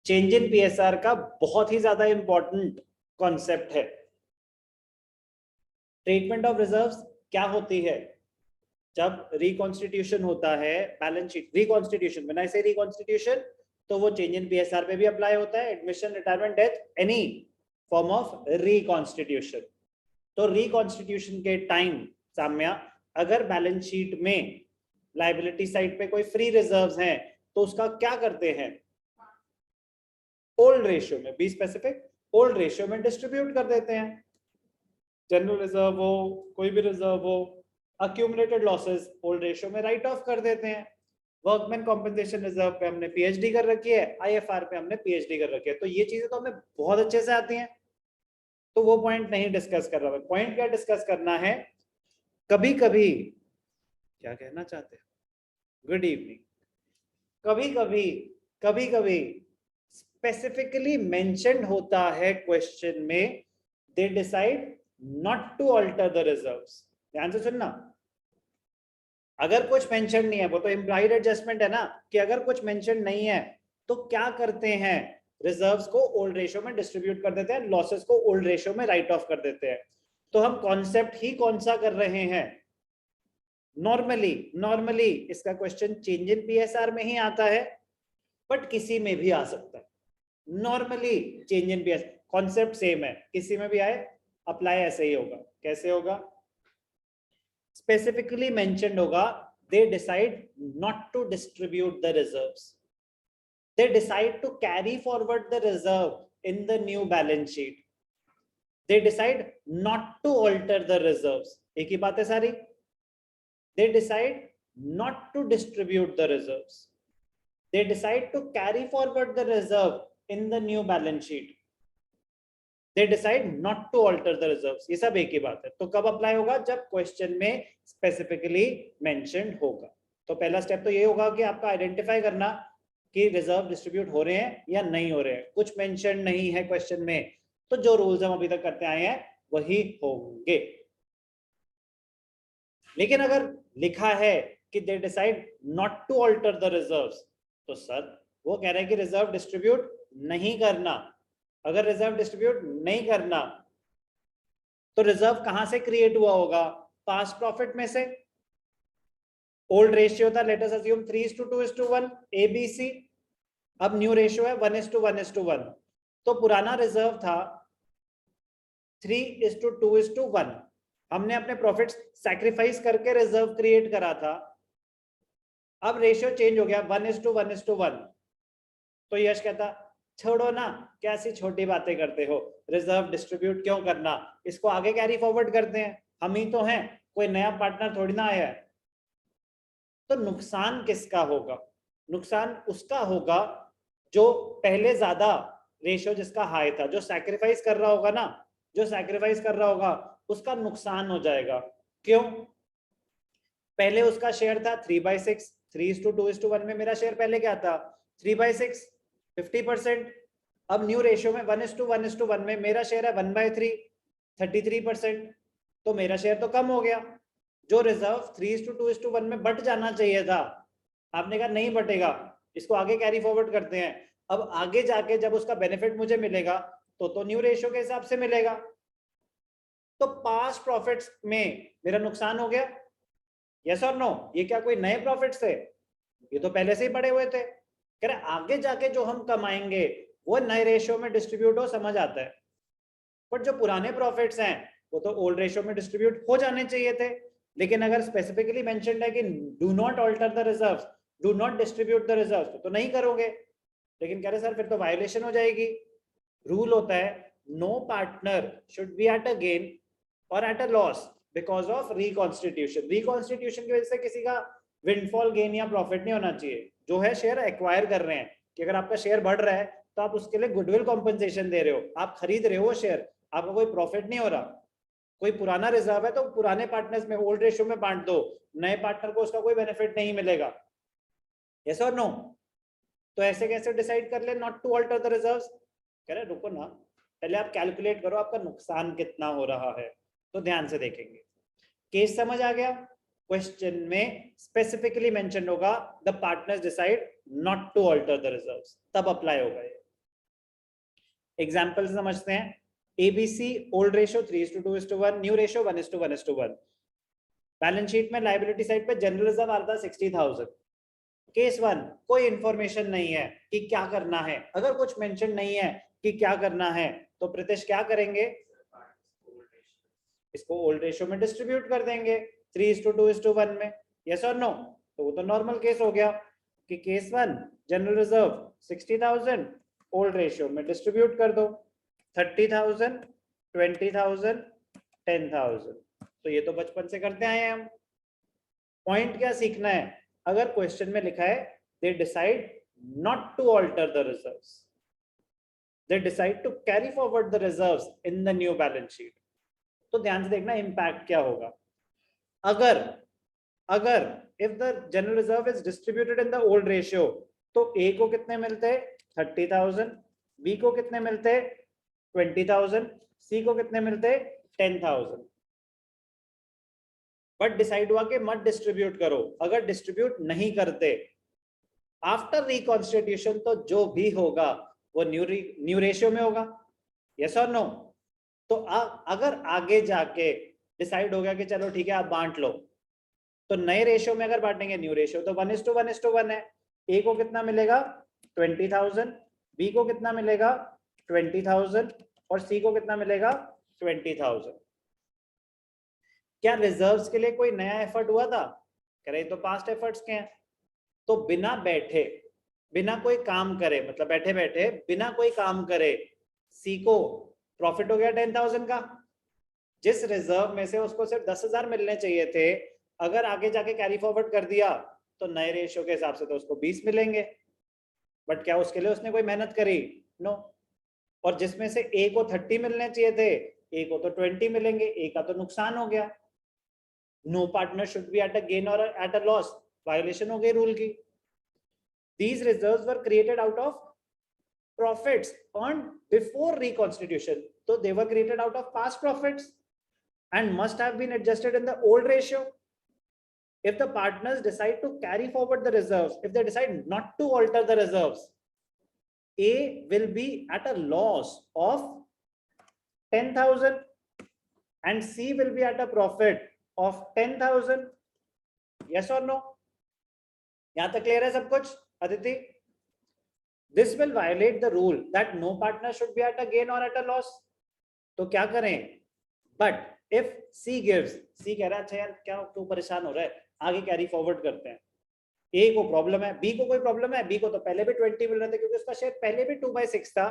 Change in PSR का बहुत ही ज्यादा इंपॉर्टेंट कॉन्सेप्ट है। ट्रीटमेंट ऑफ रिजर्व्स क्या होती है? जब रिकॉन्स्टिट्यूशन होता है बैलेंस शीट, रिकॉन्स्टिट्यूशन में ना, इसे रिकॉन्स्टिट्यूशन तो वो चेंज इन पीएसआर पे भी अप्लाई होता है, admission, retirement, death, any form of reconstitution. तो रिकॉन्स्टिट्यूशन के टाइम साम्या अगर बैलेंस शीट में लायबिलिटी साइड पे कोई फ्री रिजर्व्स हैं तो उसका क्या करते हैं? ओल्ड रेशियो में, बी स्पेसिफिक, ओल्ड रेशियो में डिस्ट्रीब्यूट कर देते हैं। जनरल रिजर्व हो, कोई भी रिजर्व हो, अक्यूमुलेटेड लॉसेस ओल्ड रेशियो में राइट ऑफ कर देते हैं। वर्कमैन कॉम्पेंसेशन रिजर्व पे हमने पीएचडी कर रखी है, आईएफआर पे हमने पीएचडी कर रखी है, तो ये चीजें तो हमें बहुत अच्छे से आती हैं, तो वो पॉइंट नहीं डिस्कस कर रहा है। पॉइंट क्या डिस्कस करना है? कभी कभी, क्या कहना चाहते हैं? Good evening. कभी कभी स्पेसिफिकली मेंशन्ड होता है क्वेश्चन में, they decide not to alter the reserves. ध्यान से सुनना, अगर कुछ मेंशन नहीं है, वो तो इम्प्लाइड एडजस्टमेंट है ना, कि अगर कुछ मेंशन नहीं है तो क्या करते हैं? रिजर्व्स को ओल्ड रेशियो में डिस्ट्रीब्यूट कर देते हैं, लॉसेस को ओल्ड रेशियो में राइट ऑफ कर देते हैं। तो हम कॉन्सेप्ट ही कौन सा कर रहे हैं? नॉर्मली इसका क्वेश्चन चेंज इन पीएसआर में ही आता है, बट किसी में भी आ सकता है। Normally change in PSR concept same है, किसी में भी आए, अप्लाई ऐसे ही होगा। कैसे होगा? स्पेसिफिकली मेंशन्ड होगा, they decide not to distribute the reserves, they decide to carry forward the reserve in the new balance sheet, they decide not to alter the reserves। एक ही बात है सारी। they decide not to distribute the reserves, they decide to carry forward the reserve in the new balance sheet, they decide not to alter the reserves। ये सब एक ही बात है। तो कब अप्लाई होगा? जब क्वेश्चन में स्पेसिफिकली मेंशन्ड होगा। तो पहला स्टेप तो ये होगा कि आपका आइडेंटिफाई करना कि रिजर्व डिस्ट्रीब्यूट हो रहे हैं या नहीं हो रहे हैं। कुछ मेंशन नहीं है क्वेश्चन में, तो जो रूल्स हम अभी तक करते आए हैं वही होंगे। लेकिन अगर लिखा है कि they decide not to alter the reserves, तो सर वो कह रहे हैं कि रिजर्व डिस्ट्रीब्यूट नहीं करना। अगर रिजर्व डिस्ट्रीब्यूट नहीं करना तो रिजर्व कहां से क्रिएट हुआ होगा? पास्ट प्रॉफिट में से। ओल्ड रेशियो था, लेट अस अज्यूम 3:2:1 एबीसी। अब न्यू रेशियो है 1:1:1। तो पुराना रिजर्व था 3:2:1। हमने अपने प्रॉफिट्स सैक्रिफाइस करके रिजर्व क्रिएट करा था। अब रेशियो चेंज हो गया 1:1:1। तो यश कहता छोड़ो ना, कैसी छोटी बातें करते हो, रिजर्व डिस्ट्रीब्यूट क्यों करना, इसको आगे कैरी फॉरवर्ड करते हैं, हम ही तो हैं, कोई नया पार्टनर थोड़ी ना आया है। तो नुकसान किसका होगा? नुकसान उसका होगा जो पहले ज्यादा रेशियो जिसका हाई था, जो सैक्रिफाइस कर रहा होगा ना, जो सैक्रिफाइस कर रहा होगा उसका नुकसान हो जाएगा। क्यों? पहले उसका शेयर था 3/6, 3:2:1 में मेरा शेयर पहले क्या था? 3/6, 50%। अब न्यू रेशियो में 1:1:1 में मेरा शेयर है 1/3, 33%। तो मेरा शेयर तो कम हो गया। जो रिजर्व 3:2:1 में बट जाना चाहिए था, आपने कहा नहीं बटेगा, इसको आगे कैरी फॉरवर्ड करते हैं। अब आगे जाके जब उसका बेनिफिट मुझे मिलेगा तो न्यू रेशियो के हिसाब से मिलेगा। तो पास्ट प्रॉफिट्स में मेरा नुकसान हो गया, यस और नो? ये क्या कोई नए प्रॉफिट्स थे? ये तो पहले से ही पड़े हुए थे। कह रहे आगे जाके जो हम कमाएंगे वो नए रेशियो में डिस्ट्रीब्यूट हो, समझ आता है, बट जो पुराने प्रॉफिट्स हैं वो तो ओल्ड रेशियो में डिस्ट्रीब्यूट हो जाने चाहिए थे। लेकिन अगर स्पेसिफिकली मेंशन्ड है कि do not alter the reserves, do not distribute the reserves, तो नहीं करोगे। लेकिन कह रहे सर फिर तो वायलेशन हो जाएगी। रूल होता है no partner should be at a gain और at a loss because of reconstitution. Reconstitution की वजह से किसी का विंडफॉल गेन या प्रॉफिट नहीं होना चाहिए। जो है शेयर एक्वायर कर रहे हैं, कि अगर आपका शेयर बढ़ रहा है तो आप उसके लिए गुडविल कॉम्पनसेशन दे रहे हो, आप खरीद रहे हो शेयर, आपका कोई प्रॉफिट नहीं हो रहा। कोई पुराना रिजर्व है तो पुराने पार्टनर्स में ओल्ड रेशियो में बांट दो, नए पार्टनर को उसका कोई बेनिफिट नहीं मिलेगा। यस और नो? तो ऐसे कैसे डिसाइड कर ले not to alter the reserves? कह रहे रुको ना, पहले आप कैलकुलेट करो आपका नुकसान कितना हो रहा है। तो ध्यान से देखेंगे। केस समझ आ गया? क्वेश्चन में स्पेसिफिकली मेंशन होगा the partners decide not to alter the reserves, तब अप्लाई होगा ये। एग्जाम्पल समझते हैं। ABC old ratio 3:2:1, new ratio 1:1:1। Balance sheet में लाइबिलिटी साइड पे जनरल रिजर्व आता है 60,000। केस 1 कोई इंफॉर्मेशन नहीं है कि क्या करना है। अगर कुछ मेंशन नहीं है कि क्या करना है तो प्रीतिश क्या करेंगे, इसको ओल्ड रेशियो में डिस्ट्रीब्यूट कर देंगे 3:2:1 में। यस और नो? तो वो तो नॉर्मल केस हो गया कि case 1 general reserve 60,000 old ratio में डिस्ट्रीब्यूट कर दो 30,000 20,000 10,000। तो ये तो बचपन से करते आए हैं हम। पॉइंट क्या सीखना है, अगर क्वेश्चन में लिखा है they decide not to alter the reserves, they decide to carry forward the reserves in the new balance sheet, तो ध्यान से देखना इम्पैक्ट क्या होगा। अगर if the general reserve is distributed in the old ratio तो ए को कितने मिलते 30,000, बी को कितने मिलते 20,000, सी को कितने मिलते 10,000। बट डिसाइड हुआ कि मत डिस्ट्रीब्यूट करो। अगर डिस्ट्रीब्यूट नहीं करते आफ्टर रिकॉन्स्टिट्यूशन तो जो भी होगा वो न्यू रेशियो में होगा। यस और नो? तो अगर आगे जाके डिसाइड हो गया कि चलो ठीक है आप बांट लो, तो नए रेशियो में अगर बांटेंगे न्यू रेशियो तो 1:1:1 है। ए को कितना मिलेगा 20,000, बी को कितना मिलेगा 20,000 और सी को कितना मिलेगा 20,000। क्या रिजर्व्स के लिए कोई नया एफर्ट हुआ था? कह रहे तो पास्ट एफर्ट्स के हैं। तो बिना बैठे, बिना कोई काम करे, मतलब बैठे बैठे बिना कोई काम करे सी को प्रॉफिट हो गया 10,000 का। जिस रिजर्व में से उसको सिर्फ 10,000 मिलने चाहिए थे, अगर आगे जाके कैरी फॉरवर्ड कर दिया तो नए रेशियो के हिसाब से तो उसको 20 मिलेंगे। बट क्या उसके लिए उसने कोई मेहनत करी? नो। और जिसमें से ए को 30 मिलने चाहिए थे, ए को तो 20 मिलेंगे, ए का तो नुकसान हो गया। No partner should be at a gain और एट अ लॉस, वायोलेशन हो गई रूल की। These reserves were created out of profits earned before reconstitution, so they were created out of past profits and must have been adjusted in the old ratio. If the partners decide to carry forward the reserves, if they decide not to alter the reserves, A will be at a loss of 10,000 and C will be at a profit of 10,000. Yes or no? यहाँ तक clear है सब कुछ Aditi? This will violate the rule that no partner should be at a gain or at a loss. तो क्या करें? But if C gives, C कह रहा है अच्छा यार क्या क्यों परेशान हो रहा है, आगे कैरी फॉरवर्ड करते हैं। A को प्रॉब्लम है, B को कोई प्रॉब्लम है, B को तो पहले भी 20 मिल रहे थे क्योंकि उसका शेयर पहले भी 2/6 था,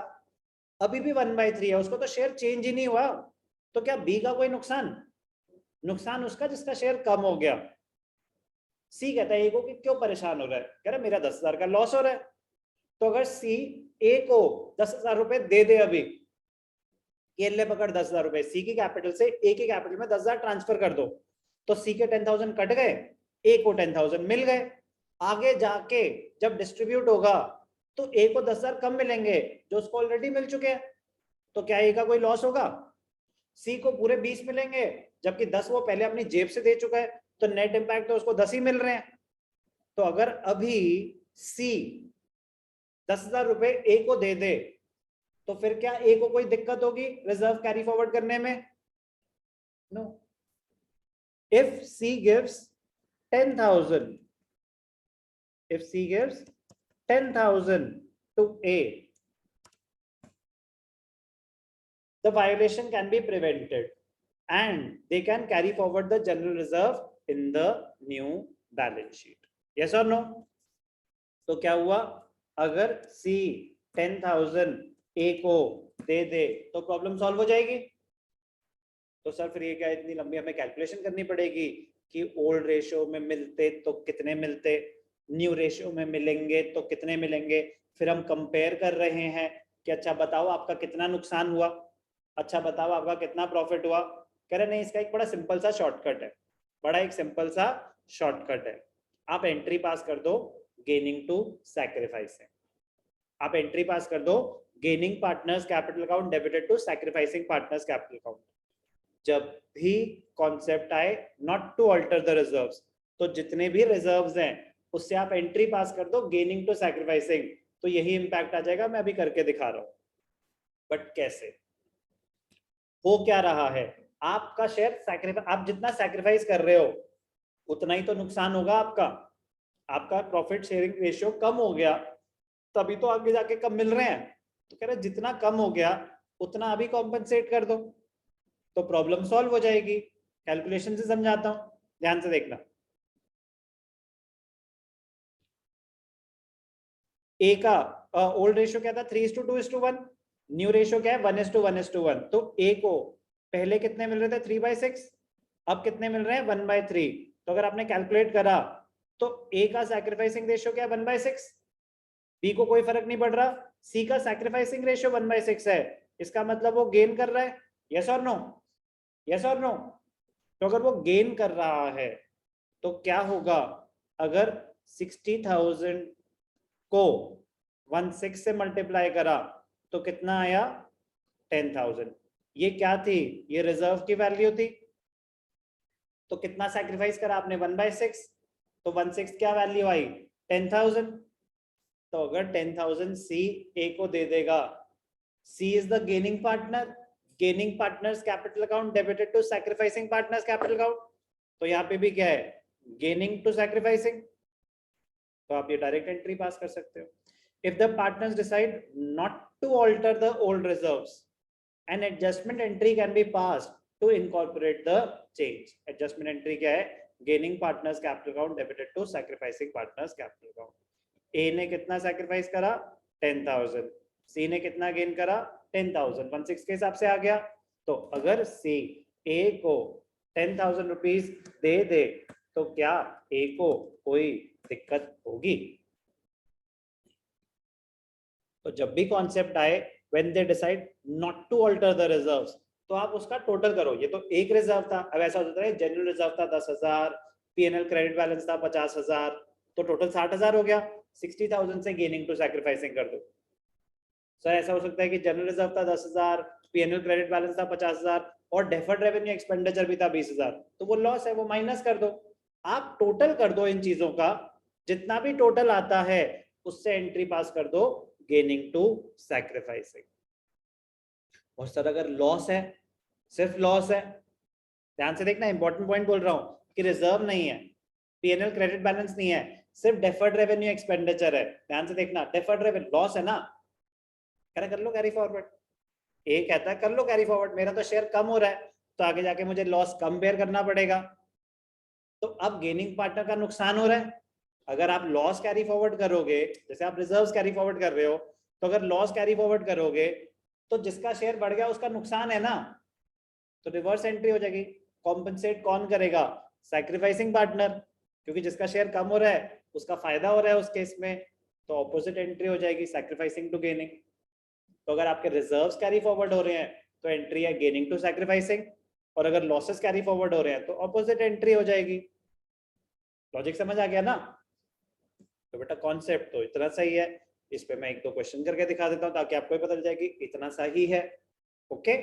अभी भी 1/3 है, उसको तो शेयर चेंज ही नहीं हुआ। तो क्या B का कोई नुकसान? नुकसान उसका जिसका शेयर कम हो गया। C कहता है A को कि क्यों परेशान हो रहा है, कह रहा है मेरा 10,000 का लॉस हो रहा है। तो अगर C A को 10,000 रुपए दे दे, अभी ये ले पकड़ 10,000 रुपए, C की कैपिटल से A की कैपिटल में 10,000 ट्रांसफर कर दो, तो C के 10,000 कट गए, A को 10,000 मिल गए। आगे जाके जब डिस्ट्रीब्यूट होगा तो A को 10,000 कम मिलेंगे जो उसको ऑलरेडी मिल चुके हैं। तो क्या A का कोई लॉस होगा? C को पूरे 20 मिलेंगे जबकि 10 वो पहले अपनी जेब से दे चुका है, तो नेट इंपैक्ट तो उसको 10 ही मिल रहे हैं। तो अगर अभी C 10,000 रुपए A को दे दे तो फिर क्या A को कोई दिक्कत होगी रिजर्व कैरी फॉरवर्ड करने में? No. If C gives 10,000, if C gives 10,000 to A, the violation can be prevented and they can carry forward the general reserve in the new balance sheet. Yes or no? तो क्या हुआ, अगर C 10,000 A को दे दे तो problem solve हो जाएगी। तो sir फिर ये क्या इतनी लंबी हमें कैलकुलेशन करनी पड़ेगी कि ओल्ड रेशियो में मिलते तो कितने मिलते, न्यू रेशियो में मिलेंगे तो कितने मिलेंगे, फिर हम कंपेयर कर रहे हैं कि अच्छा बताओ आपका कितना नुकसान हुआ, अच्छा बताओ आपका कितना प्रॉफिट हुआ। कह रहे नहीं, इसका एक बड़ा सिंपल सा शॉर्टकट है, बड़ा एक सिंपल सा शॉर्टकट है। आप एंट्री पास कर दो गेनिंग टू सैक्रिफाइसिंग, आप एंट्री पास कर दो gaining partners capital account debited to sacrificing partners capital account. जब भी कॉन्सेप्ट आए not to alter the reserves, तो जितने भी रिजर्व्स हैं उससे आप एंट्री पास कर दो गेनिंग टू सैक्रिफाइसिंग, तो यही इंपैक्ट आ जाएगा। मैं अभी करके दिखा रहा हूं। बट कैसे, हो क्या रहा है, आपका शेयर सैक्रिफाइस, आप जितना सैक्रिफाइस कर रहे हो उतना ही तो नुकसान होगा आपका। आपका प्रॉफिट शेयरिंग रेशियो कम हो गया, तभी तो आगे जाके कम मिल रहे हैं। तो कह रहे जितना कम हो गया उतना अभी कॉम्पनसेट कर दो, तो प्रॉब्लम सॉल्व हो जाएगी। कैलकुलेशन से समझाता हूं, ध्यान से देखना। ए का ओल्ड रेशियो क्या था, 3:2:1। न्यू रेशियो क्या है, 1:1:1। तो ए को पहले कितने मिल रहे थे, 3/6, अब कितने मिल रहे हैं, 1/3। तो अगर आपने कैलकुलेट करा तो ए का सैक्रिफाइसिंग रेशियो क्या है, 1/6। बी को कोई फर्क नहीं पड़ रहा, सी का सैक्रिफाइसिंग रेशियो 1/6 है, इसका मतलब वो गेन कर रहा है। यस और नो, यस और नो। तो अगर वो गेन कर रहा है तो क्या होगा, अगर 60,000 को 1/6 से मल्टीप्लाई करा तो कितना आया, 10,000। ये क्या थी, ये रिजर्व की वैल्यू थी। तो कितना सैक्रिफाइस करा आपने, 1/6, तो 1/6 क्या वैल्यू आई, 10,000। तो अगर 10,000 सी ए को दे देगा, C is the gaining partner, gaining partners capital account debited to sacrificing partners capital account. तो यहाँ पे भी क्या है, गेनिंग टू सैक्रिफाइसिंग, तो आप ये डायरेक्ट एंट्री पास कर सकते हो। If the partners decide not to alter the old reserves, an adjustment entry can be passed to incorporate the change। adjustment entry क्या है, gaining partners capital account debited to sacrificing partners capital account। A ने कितना sacrifice करा, 10,000, C ने कितना gain करा, 10,000, 1/6 के हिसाब से आ गया। तो अगर C A को 10,000 रुपीज दे दे तो क्या A को कोई दिक्कत होगी। तो जब भी कॉन्सेप्ट आए when they decide not to alter the reserves, तो आप उसका टोटल करो। ये तो एक रिजर्व था, अब ऐसा होता है जनरल रिजर्व था 10,000, पीएनएल क्रेडिट बैलेंस था 50,000, तो टोटल 60,000 हो गया। 60,000 से गेनिंग टू सैक्रिफाइसिंग कर दो। सर ऐसा हो सकता है कि जनरल रिजर्व था 10,000, पीएनएल क्रेडिट बैलेंस था 50,000 और डेफर्ड रेवेन्यू एक्सपेंडिचर भी था 20,000, तो वो लॉस है, वो माइनस कर दो। आप टोटल कर दो इन चीजों का, जितना भी टोटल आता है उससे एंट्री पास कर दो, गेनिंग टू सैक्रिफाइसिंग। और सर अगर लॉस है, सिर्फ लॉस है, ध्यान से देखना, इंपॉर्टेंट पॉइंट बोल रहा हूं कि रिजर्व नहीं है, पीएनएल क्रेडिट बैलेंस नहीं है, सिर्फ डेफर्ड रेवेन्यू एक्सपेंडिचर है। ध्यान से देखना, डेफर्ड रेवेन्यू लॉस है ना, कर लो कैरी फॉरवर्ड। ए कहता है कर लो कैरी फॉरवर्ड, मेरा तो शेयर कम हो रहा है, तो आगे जाके मुझे लॉस कम बेयर करना पड़ेगा। तो अब गेनिंग पार्टनर का नुकसान हो रहा है। अगर आप लॉस कैरी फॉरवर्ड करोगे, जैसे आप रिजर्व्स कैरी फॉरवर्ड कर रहे हो, तो अगर लॉस कैरी फॉरवर्ड करोगे तो जिसका शेयर बढ़ गया उसका नुकसान है ना, तो रिवर्स एंट्री हो जाएगी। कॉम्पनसेट कौन करेगा, सैक्रिफाइसिंग पार्टनर, क्योंकि जिसका शेयर कम हो रहा है उसका फायदा हो रहा है उस केस में, तो ऑपोजिट एंट्री हो जाएगी, सैक्रिफाइसिंग टू गेनिंग। तो अगर आपके रिजर्व्स कैरी फॉरवर्ड हो रहे हैं तो एंट्री है गेनिंग टू सैक्रिफाइसिंग, और अगर लॉसेस कैरी फॉरवर्ड हो रहे हैं तो ऑपोजिट एंट्री हो जाएगी। लॉजिक समझ आ गया ना। तो बेटा कॉन्सेप्ट तो इतना सही है, इस पे मैं एक दो क्वेश्चन करके दिखा देता हूं ताकि आपको भी पता चल जाए कि इतना सही है। ओके,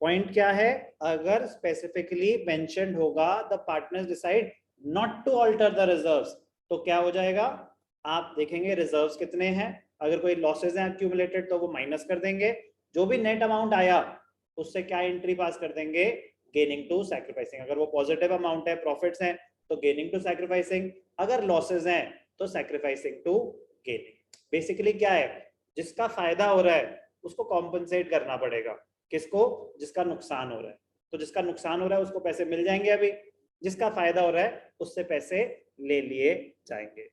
पॉइंट क्या है, अगर स्पेसिफिकली मेंशन्ड होगा the partners decide not to alter the reserves, तो क्या हो जाएगा, आप देखेंगे रिजर्व्स कितने हैं, अगर कोई लॉसेज हैं एक्यूमुलेटेड तो वो माइनस कर देंगे, जो भी नेट अमाउंट आया उससे क्या एंट्री पास कर देंगे, गेनिंग टू सैक्रिफाइसिंग। अगर वो पॉजिटिव अमाउंट है, प्रॉफिट्स हैं, तो गेनिंग टू सैक्रिफाइसिंग, अगर लॉसेज हैं तो सैक्रिफाइसिंग टू गेनिंग। बेसिकली क्या है, जिसका फायदा हो रहा है उसको कॉम्पनसेट करना पड़ेगा, किसको, जिसका नुकसान हो रहा है। तो जिसका नुकसान हो रहा है उसको पैसे मिल जाएंगे अभी, जिसका फायदा हो रहा है उससे पैसे ले लिए जाएंगे।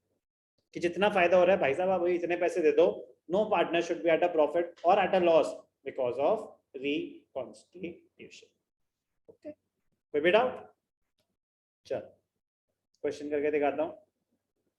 कि जितना फायदा हो रहा है भाई साहब आप इतने पैसे दे दो, no partner should be at a profit और at a loss because of reconstitution. Okay, कोई भी डाउट, चल क्वेश्चन करके दिखाता हूं।